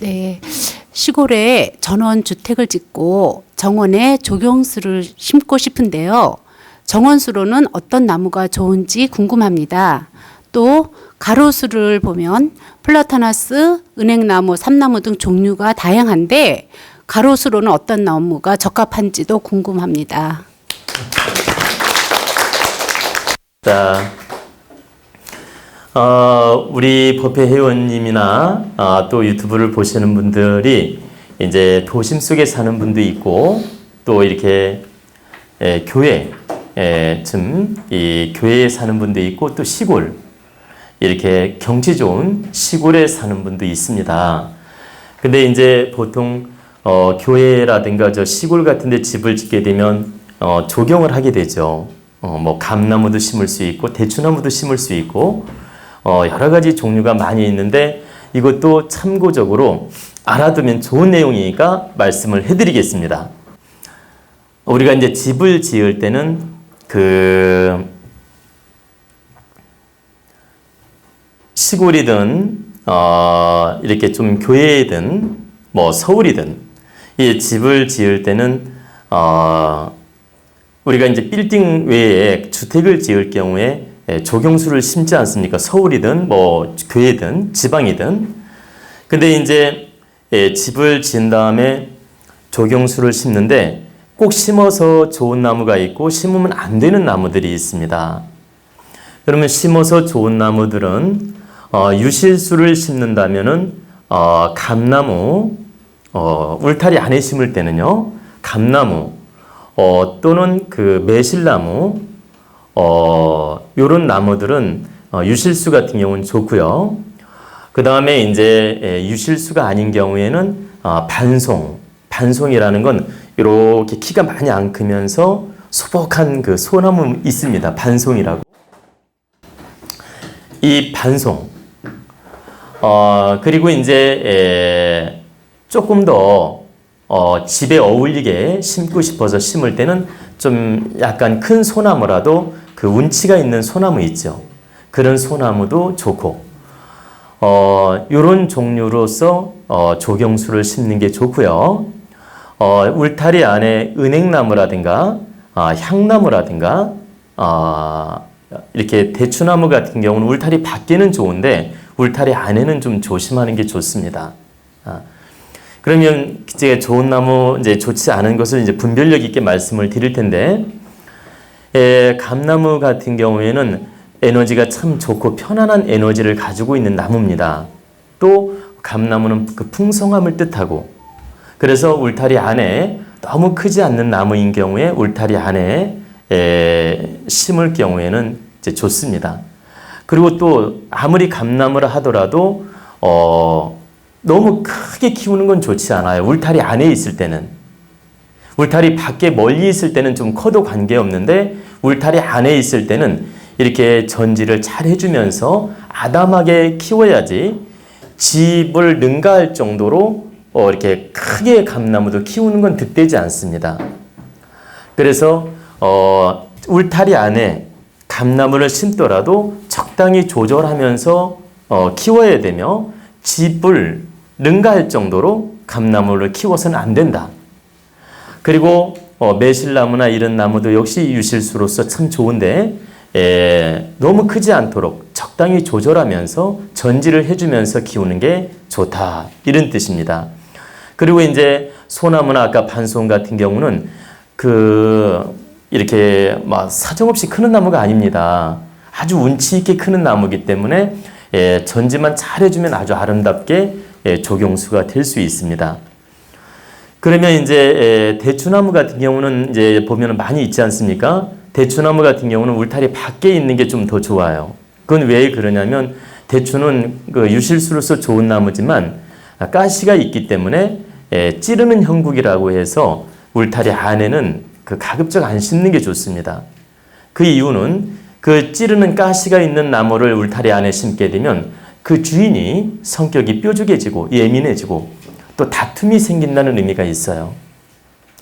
네, 시골에 전원 주택을 짓고 정원에 조경수를 심고 싶은데요. 정원수로는 어떤 나무가 좋은지 궁금합니다. 또 가로수를 보면 플라타나스, 은행나무, 삼나무 등 종류가 다양한데 가로수로는 어떤 나무가 적합한지도 궁금합니다. 자, 우리 법회 회원님이나 또 유튜브를 보시는 분들이 이제 도심 속에 사는 분도 있고 또 이렇게 교회, 이 교회에 사는 분도 있고 또 시골, 이렇게 경치 좋은 시골에 사는 분도 있습니다. 근데 이제 보통 교회라든가 저 시골 같은 데 집을 짓게 되면 조경을 하게 되죠. 뭐 감나무도 심을 수 있고 대추나무도 심을 수 있고 여러 가지 종류가 많이 있는데 이것도 참고적으로 알아두면 좋은 내용이니까 말씀을 해드리겠습니다. 우리가 이제 집을 지을 때는 시골이든 이렇게 좀 교회이든 뭐 서울이든 이 집을 지을 때는 우리가 이제 빌딩 외에 주택을 지을 경우에 조경수를 심지 않습니까? 서울이든 뭐 교회든 지방이든. 근데 이제 집을 지은 다음에 조경수를 심는데 꼭 심어서 좋은 나무가 있고 심으면 안 되는 나무들이 있습니다. 그러면 심어서 좋은 나무들은 유실수를 심는다면은 감나무, 울타리 안에 심을 때는요, 감나무 또는 매실나무 요런 나무들은 유실수 같은 경우는 좋고요. 그 다음에 이제 유실수가 아닌 경우에는 반송이라는 건 이렇게 키가 많이 안 크면서 소복한 소나무 있습니다. 반송이라고. 이 반송. 그리고 이제 조금 더 집에 어울리게 심고 싶어서 심을 때는 좀 약간 큰 소나무라도 운치가 있는 소나무 있죠. 그런 소나무도 좋고, 요런 종류로서 조경수를 심는 게 좋고요. 울타리 안에 은행나무라든가 향나무라든가 이렇게 대추나무 같은 경우는 울타리 밖에는 좋은데 울타리 안에는 좀 조심하는 게 좋습니다. 그러면 이제 좋은 나무, 이제 좋지 않은 것을 이제 분별력 있게 말씀을 드릴 텐데, 감나무 같은 경우에는 에너지가 참 좋고 편안한 에너지를 가지고 있는 나무입니다. 또 감나무는 풍성함을 뜻하고, 그래서 울타리 안에 너무 크지 않는 나무인 경우에 울타리 안에 심을 경우에는 이제 좋습니다. 그리고 또 아무리 감나무라 하더라도 너무 크게 키우는 건 좋지 않아요. 울타리 안에 있을 때는. 울타리 밖에 멀리 있을 때는 좀 커도 관계없는데 울타리 안에 있을 때는 이렇게 전지를 잘 해주면서 아담하게 키워야지 집을 능가할 정도로 이렇게 크게 감나무도 키우는 건 득되지 않습니다. 그래서 울타리 안에 감나무를 심더라도 적당히 조절하면서 키워야 되며 집을 능가할 정도로 감나무를 키워서는 안 된다. 그리고 매실나무나 이런 나무도 역시 유실수로서 참 좋은데 너무 크지 않도록 적당히 조절하면서 전지를 해주면서 키우는 게 좋다. 이런 뜻입니다. 그리고 이제 소나무나 아까 반송 같은 경우는 이렇게 막 사정없이 크는 나무가 아닙니다. 아주 운치 있게 크는 나무이기 때문에 전지만 잘 해주면 아주 아름답게 조경수가 될 수 있습니다. 그러면 이제 대추나무 같은 경우는 이제 보면 많이 있지 않습니까? 대추나무 같은 경우는 울타리 밖에 있는 게 좀 더 좋아요. 그건 왜 그러냐면 대추는 유실수로서 좋은 나무지만 가시가 있기 때문에 찌르는 형국이라고 해서 울타리 안에는 가급적 안 심는 게 좋습니다. 그 이유는 찌르는 가시가 있는 나무를 울타리 안에 심게 되면 그 주인이 성격이 뾰족해지고 예민해지고 또 다툼이 생긴다는 의미가 있어요.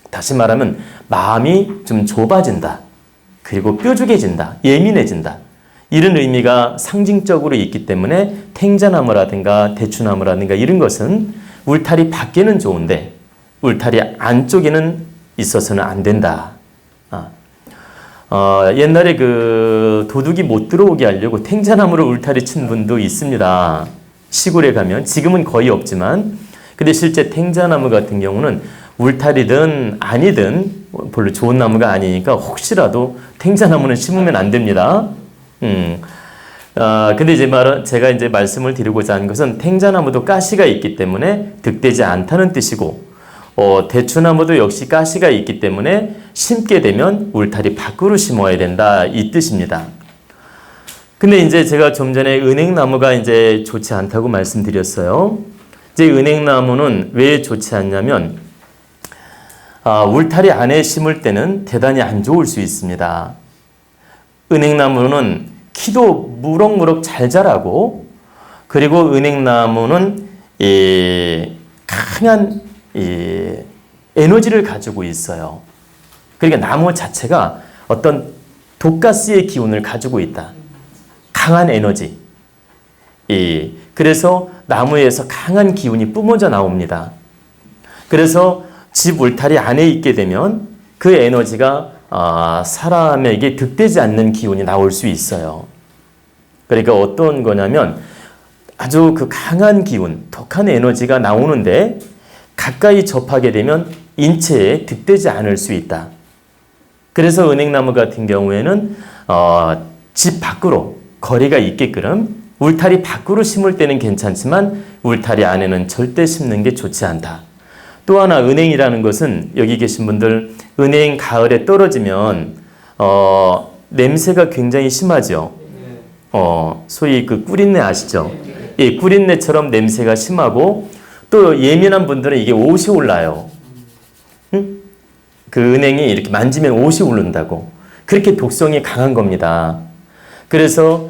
다시 말하면 마음이 좀 좁아진다. 그리고 뾰족해진다. 예민해진다. 이런 의미가 상징적으로 있기 때문에 탱자나무라든가 대추나무라든가 이런 것은 울타리 밖에는 좋은데 울타리 안쪽에는 있어서는 안 된다. 옛날에 그 도둑이 못 들어오게 하려고 탱자나무로 울타리 친 분도 있습니다. 시골에 가면 지금은 거의 없지만, 근데 실제 탱자나무 같은 경우는 울타리든 아니든 별로 좋은 나무가 아니니까 혹시라도 탱자나무는 심으면 안 됩니다. 근데 이제 제가 이제 말씀을 드리고자 하는 것은 탱자나무도 가시가 있기 때문에 득되지 않다는 뜻이고, 대추나무도 역시 가시가 있기 때문에 심게 되면 울타리 밖으로 심어야 된다, 이 뜻입니다. 근데 이제 제가 좀 전에 은행나무가 이제 좋지 않다고 말씀드렸어요. 이제 은행나무는 왜 좋지 않냐면, 울타리 안에 심을 때는 대단히 안 좋을 수 있습니다. 은행나무는 키도 무럭무럭 잘 자라고, 그리고 은행나무는 강한 에너지를 가지고 있어요. 그러니까 나무 자체가 어떤 독가스의 기운을 가지고 있다. 강한 에너지. 그래서 나무에서 강한 기운이 뿜어져 나옵니다. 그래서 집 울타리 안에 있게 되면 그 에너지가 사람에게 득되지 않는 기운이 나올 수 있어요. 그러니까 어떤 거냐면 아주 그 강한 기운, 독한 에너지가 나오는데 가까이 접하게 되면 인체에 득되지 않을 수 있다. 그래서 은행나무 같은 경우에는 집 밖으로 거리가 있게끔 울타리 밖으로 심을 때는 괜찮지만 울타리 안에는 절대 심는 게 좋지 않다. 또 하나, 은행이라는 것은 여기 계신 분들 은행 가을에 떨어지면 냄새가 굉장히 심하죠. 소위 그 꿀인내 아시죠? 예, 꿀인내처럼 냄새가 심하고, 또 예민한 분들은 이게 옷이 올라요. 그 은행이 이렇게 만지면 옷이 오른다고. 그렇게 독성이 강한 겁니다. 그래서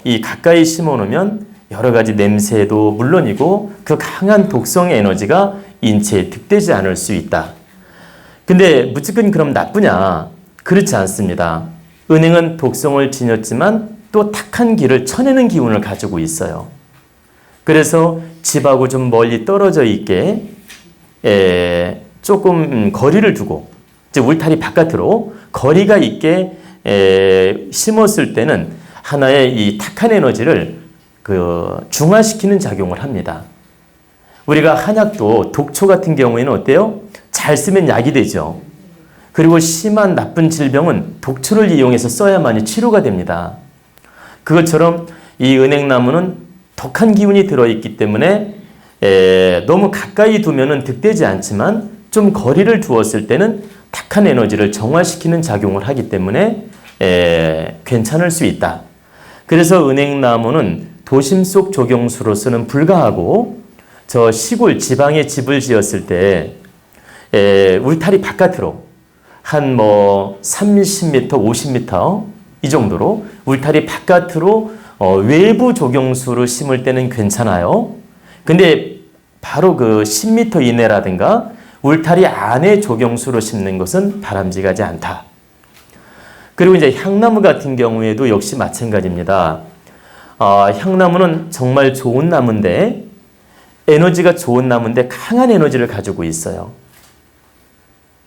이 가까이 심어 놓으면 여러 가지 냄새도 물론이고 그 강한 독성의 에너지가 인체에 득되지 않을 수 있다. 근데 무조건 그럼 나쁘냐? 그렇지 않습니다. 은행은 독성을 지녔지만 또 탁한 길을 쳐내는 기운을 가지고 있어요. 그래서 집하고 좀 멀리 떨어져 있게 조금 거리를 두고, 이제 울타리 바깥으로 거리가 있게 심었을 때는 하나의 이 탁한 에너지를 중화시키는 작용을 합니다. 우리가 한약도 독초 같은 경우에는 어때요? 잘 쓰면 약이 되죠. 그리고 심한 나쁜 질병은 독초를 이용해서 써야만이 치료가 됩니다. 그것처럼 이 은행나무는 독한 기운이 들어있기 때문에 너무 가까이 두면은 득되지 않지만 좀 거리를 두었을 때는 탁한 에너지를 정화시키는 작용을 하기 때문에 괜찮을 수 있다. 그래서 은행나무는 도심 속 조경수로서는 불가하고, 저 시골 지방에 집을 지었을 때 울타리 바깥으로 한 30m, 50m 이 정도로 울타리 바깥으로 외부 조경수로 심을 때는 괜찮아요. 근데 바로 그 10m 이내라든가 울타리 안에 조경수로 심는 것은 바람직하지 않다. 그리고 이제 향나무 같은 경우에도 역시 마찬가지입니다. 향나무는 정말 좋은 나무인데, 에너지가 좋은 나무인데 강한 에너지를 가지고 있어요.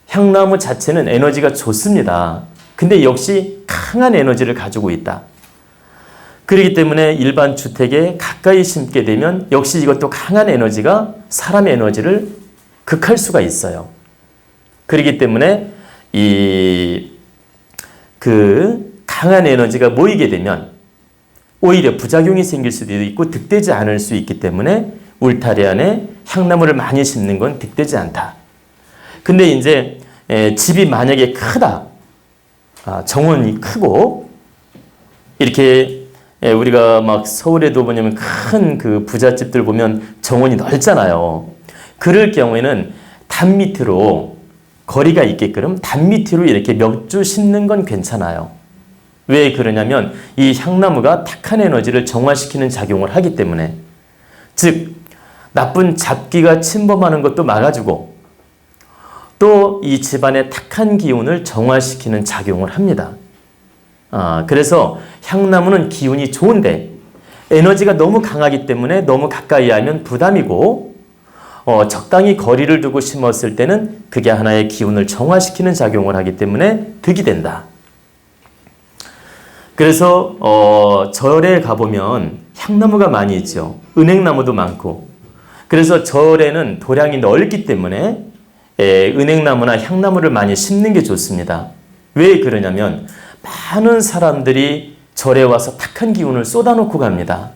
향나무 자체는 에너지가 좋습니다. 근데 역시 강한 에너지를 가지고 있다. 그렇기 때문에 일반 주택에 가까이 심게 되면 역시 이것도 강한 에너지가 사람의 에너지를 극할 수가 있어요. 그렇기 때문에 그 강한 에너지가 모이게 되면 오히려 부작용이 생길 수도 있고 득되지 않을 수 있기 때문에 울타리 안에 향나무를 많이 심는 건 득되지 않다. 근데 이제 집이 만약에 크다, 정원이 크고, 이렇게 우리가 막 서울에도 보면 큰 그 부잣집들 보면 정원이 넓잖아요. 그럴 경우에는 담 밑으로 거리가 있게끔 담 밑으로 이렇게 몇 주 심는 건 괜찮아요. 왜 그러냐면 이 향나무가 탁한 에너지를 정화시키는 작용을 하기 때문에, 즉 나쁜 잡기가 침범하는 것도 막아주고 또 이 집안의 탁한 기운을 정화시키는 작용을 합니다. 그래서 향나무는 기운이 좋은데 에너지가 너무 강하기 때문에 너무 가까이 하면 부담이고, 적당히 거리를 두고 심었을 때는 그게 하나의 기운을 정화시키는 작용을 하기 때문에 득이 된다. 그래서 절에 가보면 향나무가 많이 있죠. 은행나무도 많고. 그래서 절에는 도량이 넓기 때문에 은행나무나 향나무를 많이 심는 게 좋습니다. 왜 그러냐면 많은 사람들이 절에 와서 탁한 기운을 쏟아놓고 갑니다.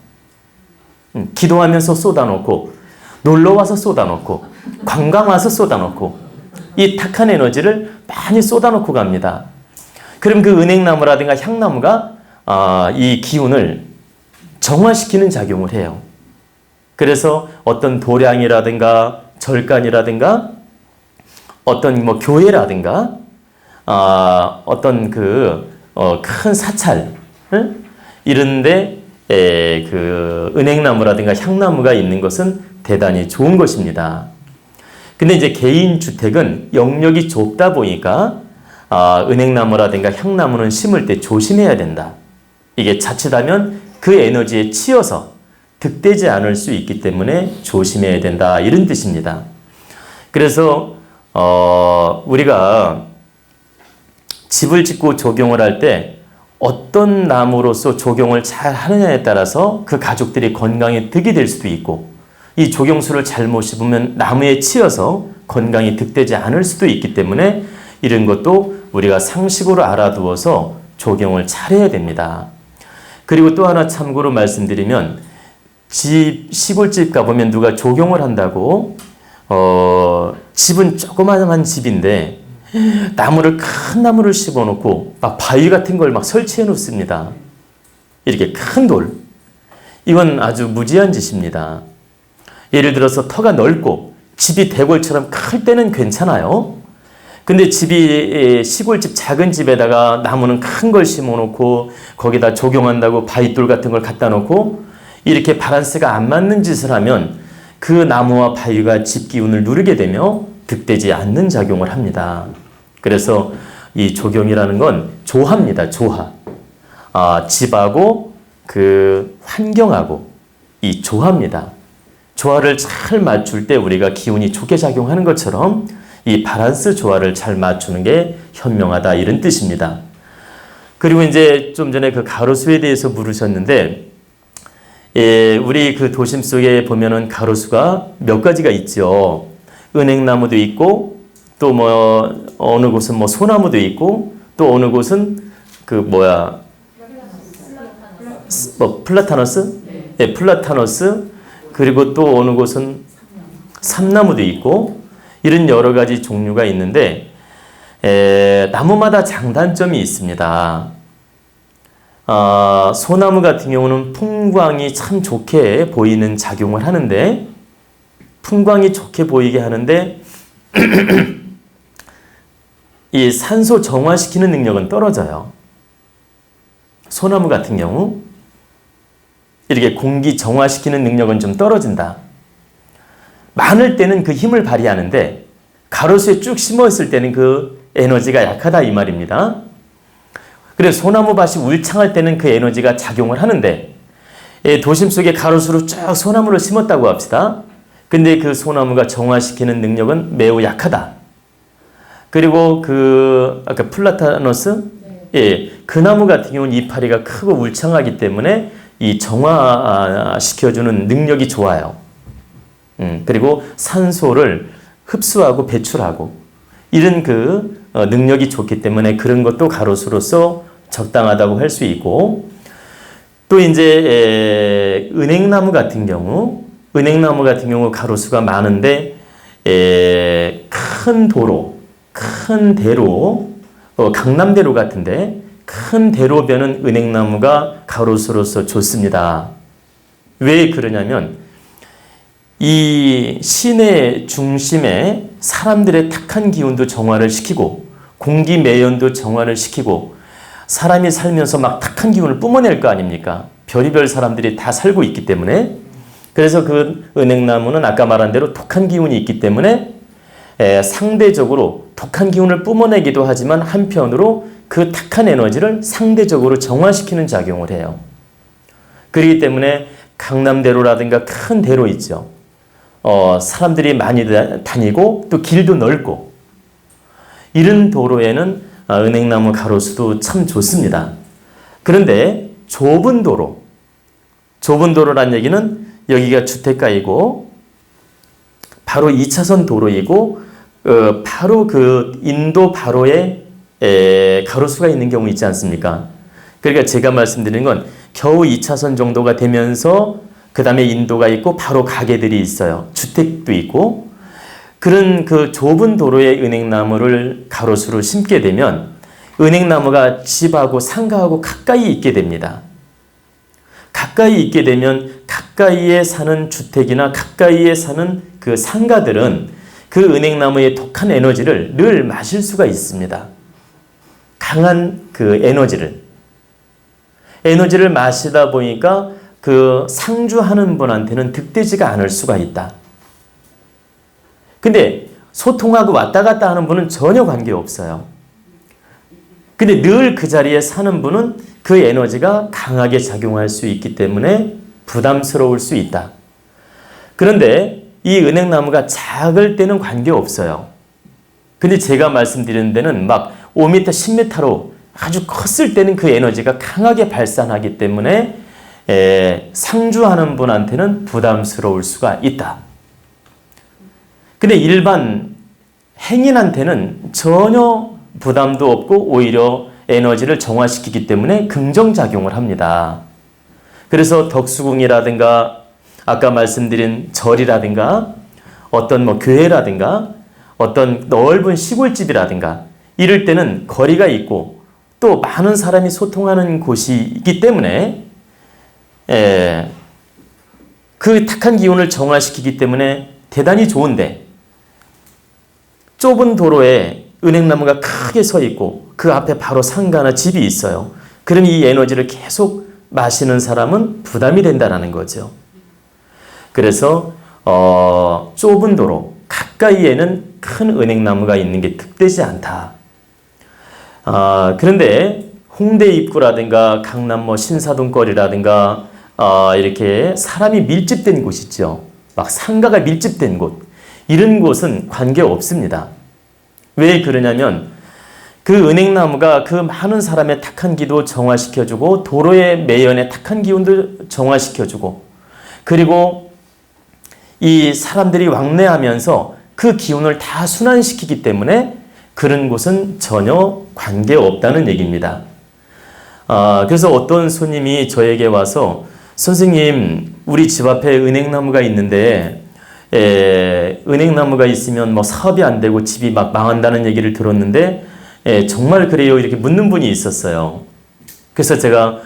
기도하면서 쏟아놓고, 놀러와서 쏟아놓고, 관광 와서 쏟아놓고, 이 탁한 에너지를 많이 쏟아놓고 갑니다. 그럼 그 은행나무라든가 향나무가 이 기운을 정화시키는 작용을 해요. 그래서 어떤 도량이라든가 절간이라든가 어떤 뭐 교회라든가 어떤 큰 사찰 이런데 그 은행나무라든가 향나무가 있는 것은 대단히 좋은 것입니다. 근데 이제 개인 주택은 영역이 좁다 보니까 은행나무라든가 향나무는 심을 때 조심해야 된다. 이게 자칫하면 그 에너지에 치여서 득되지 않을 수 있기 때문에 조심해야 된다. 이런 뜻입니다. 그래서 우리가 집을 짓고 조경을 할 때 어떤 나무로서 조경을 잘 하느냐에 따라서 그 가족들이 건강에 득이 될 수도 있고, 이 조경수를 잘못 심으면 나무에 치여서 건강이 득되지 않을 수도 있기 때문에 이런 것도 우리가 상식으로 알아두어서 조경을 잘해야 됩니다. 그리고 또 하나 참고로 말씀드리면, 시골집 가보면 누가 조경을 한다고 집은 조그마한 집인데 큰 나무를 심어놓고 막 바위 같은 걸 막 설치해 놓습니다. 이렇게 큰 돌. 이건 아주 무지한 짓입니다. 예를 들어서 터가 넓고 집이 대궐처럼 클 때는 괜찮아요. 근데 집이 시골집 작은 집에다가 나무는 큰 걸 심어놓고 거기다 조경한다고 바위돌 같은 걸 갖다 놓고 이렇게 바란스가 안 맞는 짓을 하면 그 나무와 바위가 집 기운을 누르게 되며 득되지 않는 작용을 합니다. 그래서 이 조경이라는 건 조화입니다. 조화. 집하고 그 환경하고 이 조화입니다. 조화를 잘 맞출 때 우리가 기운이 좋게 작용하는 것처럼 이 바란스 조화를 잘 맞추는 게 현명하다, 이런 뜻입니다. 그리고 이제 좀 전에 그 가로수에 대해서 물으셨는데, 우리 그 도심 속에 보면은 가로수가 몇 가지가 있죠. 은행나무도 있고, 또 뭐 어느 곳은 뭐 소나무도 있고, 또 어느 곳은 플라타너스? 네, 플라타너스. 그리고 또 어느 곳은 삼나무도 있고, 이런 여러 가지 종류가 있는데, 나무마다 장단점이 있습니다. 소나무 같은 경우는 풍광이 참 좋게 보이는 작용을 하는데, 풍광이 좋게 보이게 하는데 이 산소 정화시키는 능력은 떨어져요. 소나무 같은 경우 이렇게 공기 정화시키는 능력은 좀 떨어진다. 많을 때는 그 힘을 발휘하는데 가로수에 쭉 심어 있을 때는 그 에너지가 약하다, 이 말입니다. 그래서 소나무 밭이 울창할 때는 그 에너지가 작용을 하는데, 도심 속에 가로수로 쭉 소나무를 심었다고 합시다. 근데 그 소나무가 정화시키는 능력은 매우 약하다. 그리고 아까 플라타너스? 그 나무 같은 경우는 이파리가 크고 울창하기 때문에 이 정화시켜주는 능력이 좋아요. 그리고 산소를 흡수하고 배출하고 이런 능력이 좋기 때문에 그런 것도 가로수로서 적당하다고 할 수 있고, 또 이제 은행나무 같은 경우 가로수가 많은데 큰 대로 강남대로 같은데 큰 대로변은 은행나무가 가로수로서 좋습니다. 왜 그러냐면 이 시내 중심에 사람들의 탁한 기운도 정화를 시키고 공기 매연도 정화를 시키고 사람이 살면서 막 탁한 기운을 뿜어낼 거 아닙니까? 별의별 사람들이 다 살고 있기 때문에. 그래서 그 은행나무는 아까 말한 대로 독한 기운이 있기 때문에 상대적으로 독한 기운을 뿜어내기도 하지만 한편으로 그 탁한 에너지를 상대적으로 정화시키는 작용을 해요. 그렇기 때문에 강남대로라든가 큰 대로 있죠. 사람들이 많이 다니고 또 길도 넓고 이런 도로에는 은행나무 가로수도 참 좋습니다. 그런데 좁은 도로란 얘기는 여기가 주택가이고 바로 2차선 도로이고 바로 그 인도 바로에 가로수가 있는 경우 있지 않습니까? 그러니까 제가 말씀드리는 건 겨우 2차선 정도가 되면서 그 다음에 인도가 있고 바로 가게들이 있어요. 주택도 있고 그런 그 좁은 도로에 은행나무를 가로수로 심게 되면 은행나무가 집하고 상가하고 가까이 있게 됩니다. 가까이 있게 되면 가까이에 사는 주택이나 가까이에 사는 그 상가들은 그 은행나무의 독한 에너지를 늘 마실 수가 있습니다. 강한 그 에너지를 마시다 보니까 그 상주하는 분한테는 득되지가 않을 수가 있다. 근데 소통하고 왔다 갔다 하는 분은 전혀 관계없어요. 근데 늘 그 자리에 사는 분은 그 에너지가 강하게 작용할 수 있기 때문에 부담스러울 수 있다. 그런데 이 은행나무가 작을 때는 관계없어요. 근데 제가 말씀드리는 데는 막 5m, 10m로 아주 컸을 때는 그 에너지가 강하게 발산하기 때문에 상주하는 분한테는 부담스러울 수가 있다. 근데 일반 행인한테는 전혀 부담도 없고 오히려 에너지를 정화시키기 때문에 긍정작용을 합니다. 그래서 덕수궁이라든가 아까 말씀드린 절이라든가 어떤 뭐 교회라든가 어떤 넓은 시골집이라든가 이럴 때는 거리가 있고 또 많은 사람이 소통하는 곳이기 때문에 그 탁한 기운을 정화시키기 때문에 대단히 좋은데 좁은 도로에 은행나무가 크게 서 있고 그 앞에 바로 상가나 집이 있어요. 그럼 이 에너지를 계속 마시는 사람은 부담이 된다는 거죠. 그래서 좁은 도로 가까이에는 큰 은행나무가 있는 게 득되지 않다. 그런데 홍대 입구라든가 강남 뭐 신사동거리라든가 이렇게 사람이 밀집된 곳 있죠. 막 상가가 밀집된 곳. 이런 곳은 관계없습니다. 왜 그러냐면 그 은행나무가 그 많은 사람의 탁한 기도 정화시켜주고 도로의 매연의 탁한 기운도 정화시켜주고 그리고 이 사람들이 왕래하면서 그 기운을 다 순환시키기 때문에 그런 곳은 전혀 관계없다는 얘기입니다. 그래서 어떤 손님이 저에게 와서 선생님 우리 집 앞에 은행나무가 있는데 은행나무가 있으면 뭐 사업이 안 되고 집이 막 망한다는 얘기를 들었는데 정말 그래요? 이렇게 묻는 분이 있었어요. 그래서 제가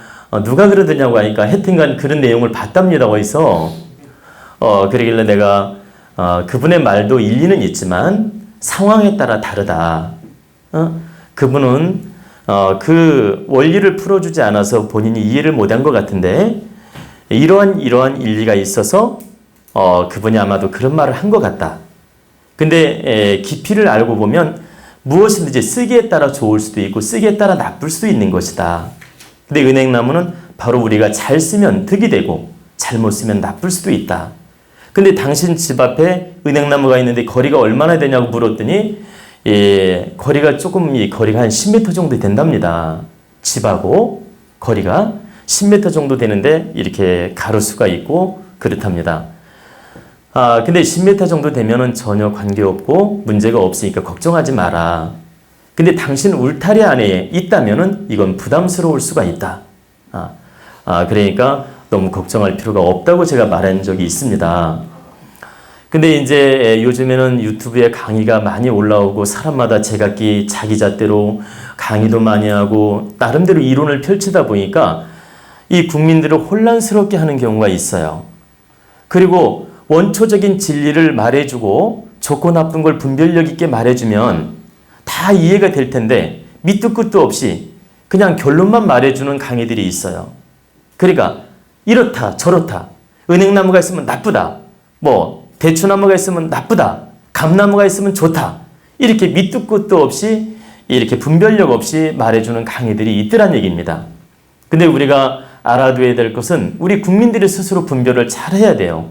누가 그러더냐고 하니까 하여튼간 그런 내용을 봤답니다. 어디서 그러길래 내가 그분의 말도 일리는 있지만 상황에 따라 다르다. 그분은 그 원리를 풀어주지 않아서 본인이 이해를 못한 것 같은데 이러한 일리가 있어서 그분이 아마도 그런 말을 한 것 같다. 근데 깊이를 알고 보면 무엇이든지 쓰기에 따라 좋을 수도 있고 쓰기에 따라 나쁠 수도 있는 것이다. 근데 은행나무는 바로 우리가 잘 쓰면 득이 되고 잘못 쓰면 나쁠 수도 있다. 근데 당신 집 앞에 은행나무가 있는데 거리가 얼마나 되냐고 물었더니 거리가 거리가 한 10m 정도 된답니다. 집하고 거리가 10m 정도 되는데 이렇게 가로수가 있고 그렇답니다. 근데 10m 정도 되면은 전혀 관계없고 문제가 없으니까 걱정하지 마라. 근데 당신 울타리 안에 있다면은 이건 부담스러울 수가 있다. 그러니까 너무 걱정할 필요가 없다고 제가 말한 적이 있습니다. 근데 이제 요즘에는 유튜브에 강의가 많이 올라오고 사람마다 제각기 자기 잣대로 강의도 많이 하고 나름대로 이론을 펼치다 보니까 이 국민들을 혼란스럽게 하는 경우가 있어요. 그리고 원초적인 진리를 말해주고 좋고 나쁜 걸 분별력 있게 말해주면 다 이해가 될 텐데 밑도 끝도 없이 그냥 결론만 말해주는 강의들이 있어요. 그러니까 이렇다 저렇다 은행나무가 있으면 나쁘다 뭐 대추나무가 있으면 나쁘다 감나무가 있으면 좋다 이렇게 밑도 끝도 없이 이렇게 분별력 없이 말해주는 강의들이 있더란 얘기입니다. 근데 우리가 알아둬야 될 것은 우리 국민들이 스스로 분별을 잘 해야 돼요.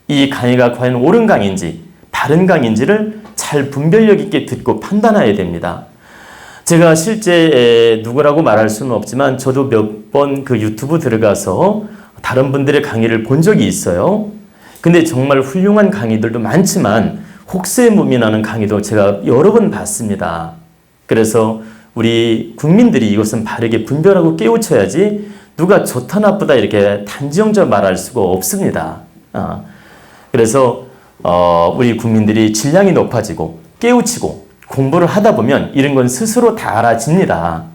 이 강의가 과연 옳은 강의인지 바른 강의인지를 잘 분별력 있게 듣고 판단해야 됩니다. 제가 실제 누구라고 말할 수는 없지만 저도 몇 번 그 유튜브 들어가서 다른 분들의 강의를 본 적이 있어요. 근데 정말 훌륭한 강의들도 많지만 혹세무민하는 강의도 제가 여러 번 봤습니다. 그래서 우리 국민들이 이것은 바르게 분별하고 깨우쳐야지 누가 좋다 나쁘다 이렇게 단정져 말할 수가 없습니다. 그래서 우리 국민들이 질량이 높아지고 깨우치고 공부를 하다 보면 이런 건 스스로 다 알아집니다.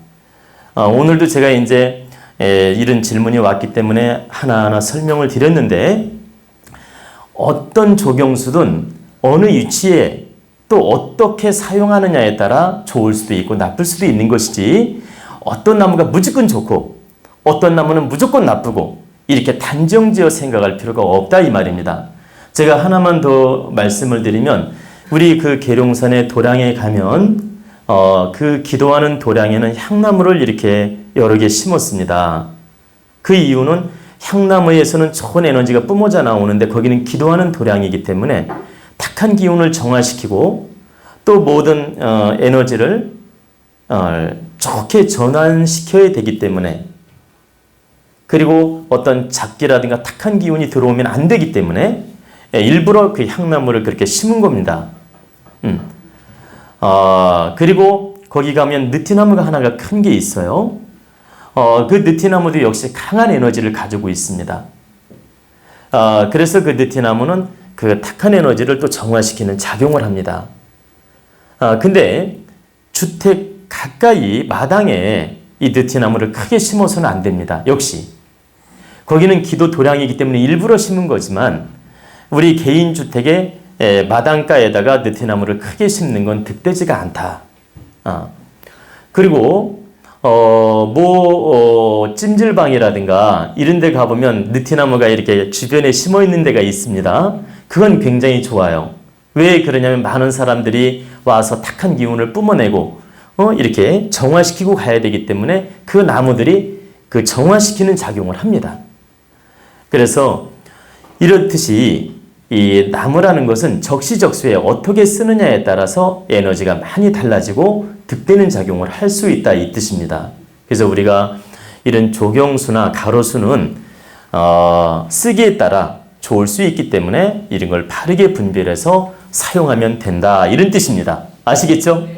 오늘도 제가 이제 이런 질문이 왔기 때문에 하나하나 설명을 드렸는데 어떤 조경수든 어느 위치에 또 어떻게 사용하느냐에 따라 좋을 수도 있고 나쁠 수도 있는 것이지 어떤 나무가 무조건 좋고 어떤 나무는 무조건 나쁘고 이렇게 단정지어 생각할 필요가 없다 이 말입니다. 제가 하나만 더 말씀을 드리면 우리 그 계룡산의 도량에 가면 그 기도하는 도량에는 향나무를 이렇게 여러 개 심었습니다. 그 이유는 향나무에서는 좋은 에너지가 뿜어져 나오는데 거기는 기도하는 도량이기 때문에 탁한 기운을 정화시키고 또 모든 에너지를 좋게 전환시켜야 되기 때문에 그리고 어떤 잡기라든가 탁한 기운이 들어오면 안 되기 때문에 일부러 그 향나무를 그렇게 심은 겁니다. 그리고 거기 가면 느티나무가 하나가 큰 게 있어요. 그 느티나무도 역시 강한 에너지를 가지고 있습니다. 그래서 그 느티나무는 그 탁한 에너지를 또 정화시키는 작용을 합니다. 근데 주택 가까이 마당에 이 느티나무를 크게 심어서는 안 됩니다. 역시 거기는 기도 도량이기 때문에 일부러 심은 거지만 우리 개인 주택의 마당가에다가 느티나무를 크게 심는 건 득되지가 않다. 그리고 찜질방이라든가 이런 데 가보면 느티나무가 이렇게 주변에 심어 있는 데가 있습니다. 그건 굉장히 좋아요. 왜 그러냐면 많은 사람들이 와서 탁한 기운을 뿜어내고 이렇게 정화시키고 가야 되기 때문에 그 나무들이 그 정화시키는 작용을 합니다. 그래서 이렇듯이 이 나무라는 것은 적시적소에 어떻게 쓰느냐에 따라서 에너지가 많이 달라지고 득되는 작용을 할 수 있다 이 뜻입니다. 그래서 우리가 이런 조경수나 가로수는 쓰기에 따라 좋을 수 있기 때문에 이런 걸 바르게 분별해서 사용하면 된다 이런 뜻입니다. 아시겠죠?